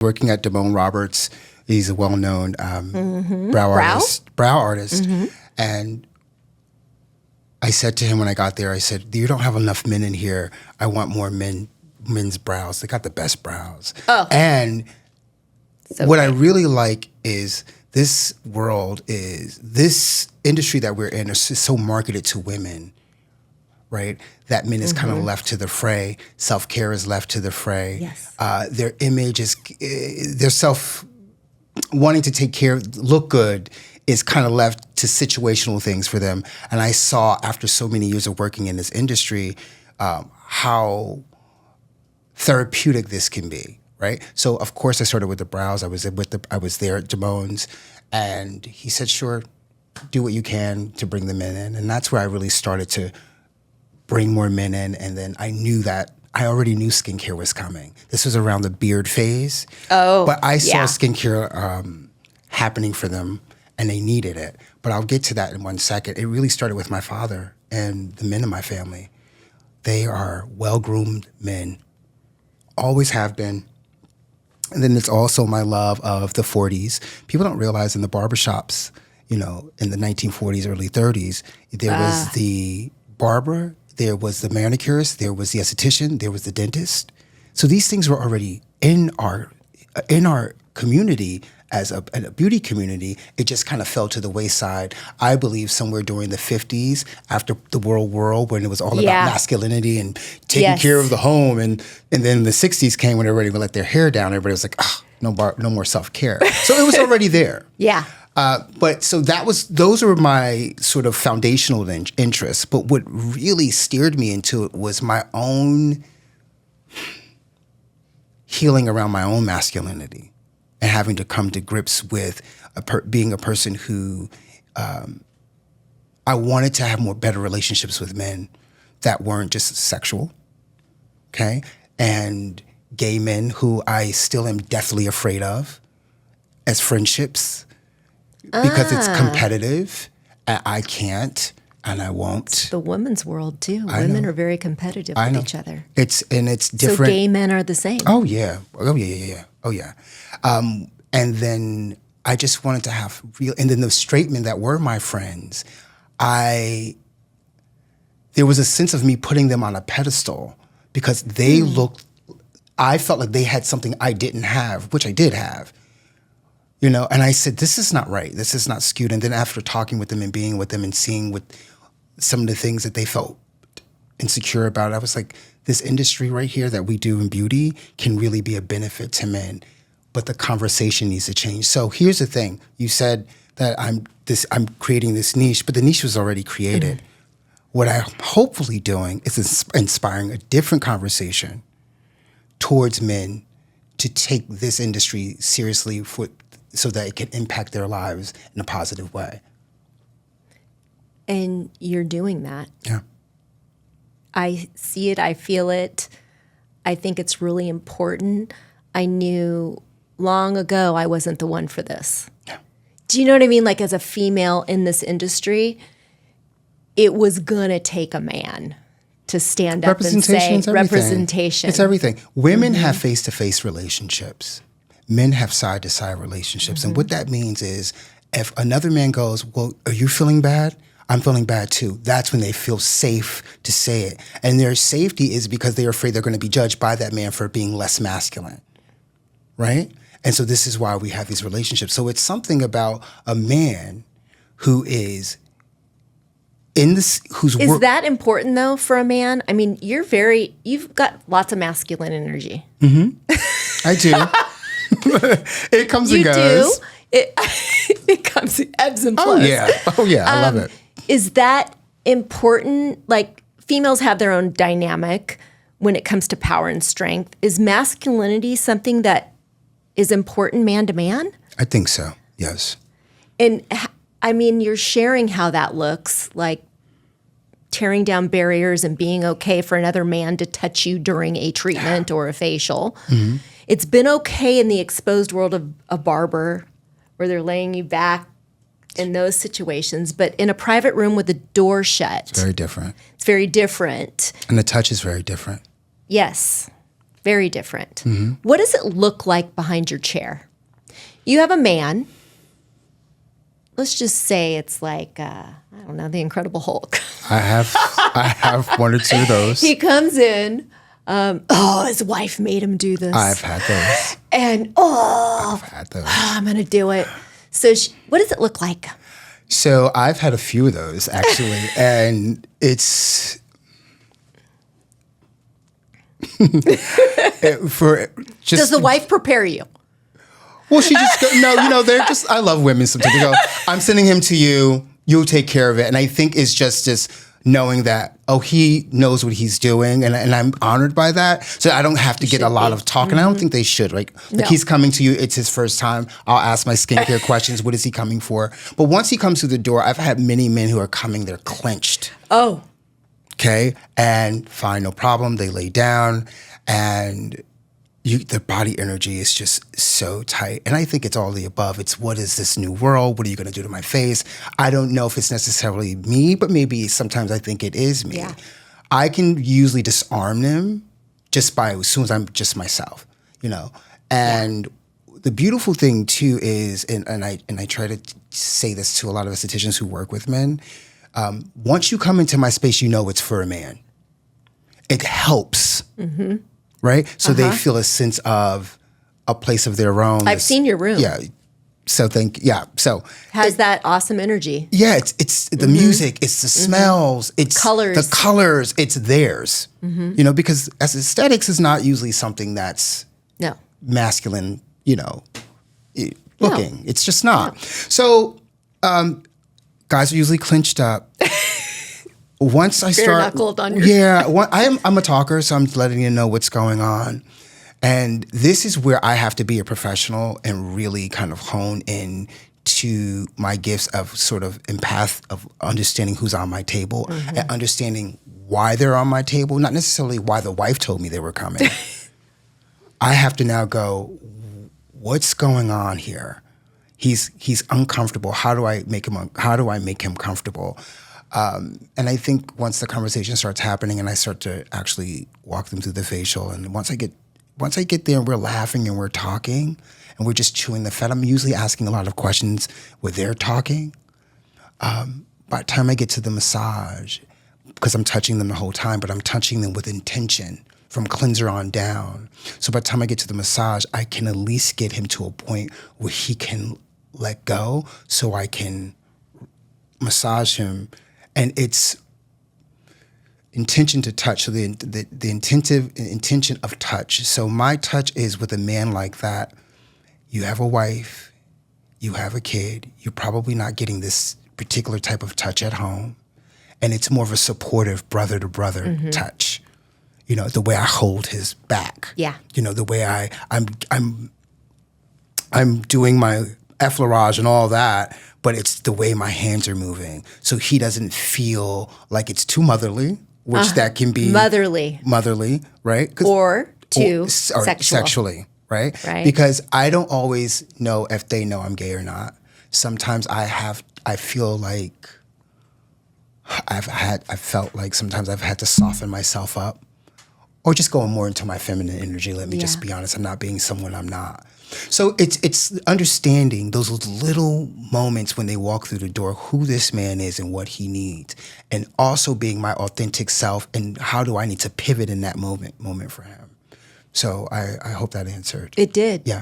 Working at Damone Roberts, he's a well-known brow artist. And I said to him when I got there, I said, you don't have enough men in here. I want more men's brows. They got the best brows. Oh. And what I really like is this industry that we're in is so marketed to women, right? That men is kind of left to the fray. Self-care is left to the fray. Yes. Their image is, their wanting to take care, look good is kind of left to situational things for them. And I saw after so many years of working in this industry, how therapeutic this can be, right? So of course I started with the brows. I was there at Damone's, and he said, sure, do what you can to bring the men in. And that's where I really started to bring more men in. And then I knew that I already knew skincare was coming. This was around the beard phase. Oh, but I saw skincare happening for them, and they needed it. But I'll get to that in one second. It really started with my father and the men in my family. They are well-groomed men, always have been. And then it's also my love of the 40s. People don't realize in the barbershops, in the 1940s, early 30s, there was the barber, there was the manicurist, there was the esthetician, there was the dentist. So these things were already in our community as a beauty community. It just kind of fell to the wayside. I believe somewhere during the 50s, after the world war, when it was all about masculinity and taking care of the home, and then the 60s came when everybody would let their hair down. Everybody was like, no more self-care. So it was already there. Yeah. But so those were my sort of foundational interests. But what really steered me into it was my own healing around my own masculinity and having to come to grips with being a person who I wanted to have better relationships with men that weren't just sexual, okay? And gay men who I still am deathly afraid of as friendships because it's competitive. And I can't and I won't. It's the women's world too. Women are very competitive with each other. It's different. So gay men are the same. Oh yeah. And then I just wanted to have and then the straight men that were my friends, there was a sense of me putting them on a pedestal because they I felt like they had something I didn't have, which I did have. And I said, this is not right. This is not skewed. And then after talking with them and being with them and seeing what some of the things that they felt insecure about, I was like, this industry right here that we do in beauty can really be a benefit to men. But the conversation needs to change. So here's the thing. You said that I'm creating this niche, but the niche was already created. Mm-hmm. What I'm hopefully doing is inspiring a different conversation towards men to take this industry seriously so that it can impact their lives in a positive way. And you're doing that. Yeah. I see it. I feel it. I think it's really important. I knew long ago I wasn't the one for this. Yeah. Do you know what I mean? Like as a female in this industry, it was going to take a man to stand up and say representation. It's everything. Women have face-to-face relationships. Men have side-to-side relationships. And what that means is if another man goes, well, are you feeling bad? I'm feeling bad too. That's when they feel safe to say it. And their safety is because they're afraid they're going to be judged by that man for being less masculine, right? And so this is why we have these relationships. So it's something about a man who is in this, Is that important though for a man? I mean, you've got lots of masculine energy. Mm-hmm. I do. It comes and goes. You do. It comes, ebbs and flows. Oh yeah, I love it. Is that important? Like females have their own dynamic when it comes to power and strength. Is masculinity something that is important man to man? I think so, yes. And I mean, you're sharing how that looks, like tearing down barriers and being okay for another man to touch you during a treatment or a facial. Mm-hmm. It's been okay in the exposed world of a barber where they're laying you back in those situations, but in a private room with the door shut. It's very different. It's very different. And the touch is very different. Yes. Very different. What does it look like behind your chair? You have a man. Let's just say it's like, I don't know, the Incredible Hulk. I have one or two of those. He comes in. His wife made him do this. I've had those. And, I've had those. I'm going to do it. So what does it look like? So I've had a few of those, actually. And it's... Does the wife prepare you? Well, she just they're just. I love women sometimes. They go, I'm sending him to you. You'll take care of it. And I think it's just knowing that he knows what he's doing, and I'm honored by that. So I don't have to get a lot of talk, and I don't think they should. Like he's coming to you. It's his first time. I'll ask my skincare questions. What is he coming for? But once he comes through the door, I've had many men who are coming. They're clenched. Oh. Okay, and fine, no problem. They lay down, and the body energy is just so tight. And I think it's all the above. It's what is this new world? What are you going to do to my face? I don't know if it's necessarily me, but maybe sometimes I think it is me. Yeah. I can usually disarm them just by as soon as I'm just myself, And the beautiful thing too is, and I try to say this to a lot of estheticians who work with men, once you come into my space, it's for a man. It helps. Mm-hmm. Right? So they feel a sense of a place of their own. I've seen your room. Yeah. So So has that awesome energy. Yeah, it's the music, it's the smells, it's colors. The colors, it's theirs. Mm-hmm. Because as aesthetics is not usually something that's masculine, looking. No. It's just not. No. So guys are usually clenched up. Once I start, on your I'm a talker, so I'm letting you know what's going on. And this is where I have to be a professional and really kind of hone in to my gifts of sort of empath, of understanding who's on my table and understanding why they're on my table, not necessarily why the wife told me they were coming. I have to now go, what's going on here? He's uncomfortable. How do I make him comfortable? And I think once the conversation starts happening and I start to actually walk them through the facial, and once I get there and we're laughing and we're talking and we're just chewing the fat, I'm usually asking a lot of questions where they're talking. By the time I get to the massage, because I'm touching them the whole time, but I'm touching them with intention from cleanser on down. So by the time I get to the massage, I can at least get him to a point where he can let go so I can massage him. And it's intention to touch, so the intention of touch. So my touch is with a man like that. You have a wife, you have a kid, you're probably not getting this particular type of touch at home. And it's more of a supportive brother-to-brother touch. The way I hold his back. Yeah. The way I'm doing my effleurage and all that, but it's the way my hands are moving. So he doesn't feel like it's too motherly, which that can be motherly, right? Or sexually, right? Because I don't always know if they know I'm gay or not. Sometimes I feel like I felt like sometimes I've had to soften myself up or just going more into my feminine energy. Let me just be honest. I'm not being someone I'm not. So it's understanding those little moments when they walk through the door, who this man is and what he needs, and also being my authentic self and how do I need to pivot in that moment for him. So I hope that answered. It did. Yeah.